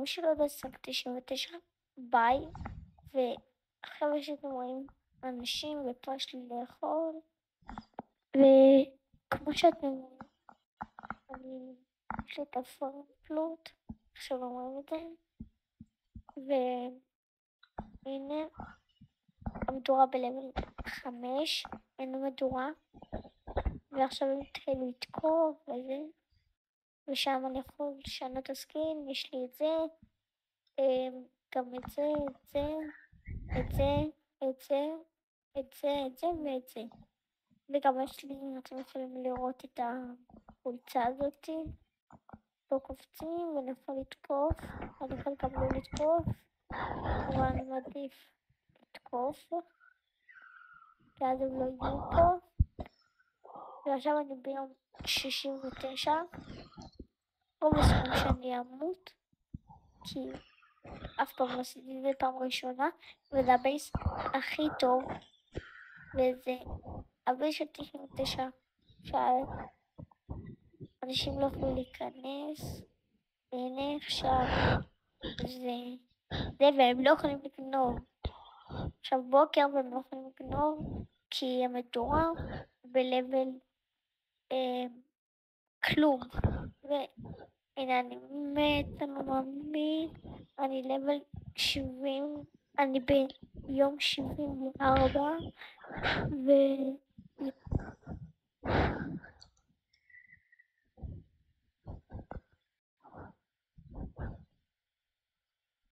מי שלא יודע, שחק 99, ביי, ועכשיו שאתם רואים אנשים, ופה יש לי לאכול, וכמו שאתם רואים, יש לי את הפרפלות, עכשיו אומרים את זה, והנה, המדורה בלבל 5, אין מדורה, ועכשיו הם התחילו לתקוף וזה, ושם אני יכול לשנות הסקין, יש לי את זה, גם את זה, את זה, את זה, את זה, את זה ואת זה. וגם יש לי, אתם יכולים לראות את החולצה הזאתי, פה קופצים ואני יכול לתקוף, אני יכול גם לא לתקוף, אבל אני מעדיף לתקוף, ואז הם לא יהיו פה. ועכשיו אני ביום 69, רוב הסיכוי שאני אמות, כי אף פעם לא עשיתי את זה פעם ראשונה, וזה הבייס הכי טוב, וזה הבייס של 99, שאנשים לא יכולים להיכנס, והנה עכשיו זה, והם לא יכולים לגנוב. עכשיו בוקר והם לא יכולים לגנוב, כי המדורה בלבל כלום. והנה אני מת, אני מאמין, אני לבל 70, אני ביום 74,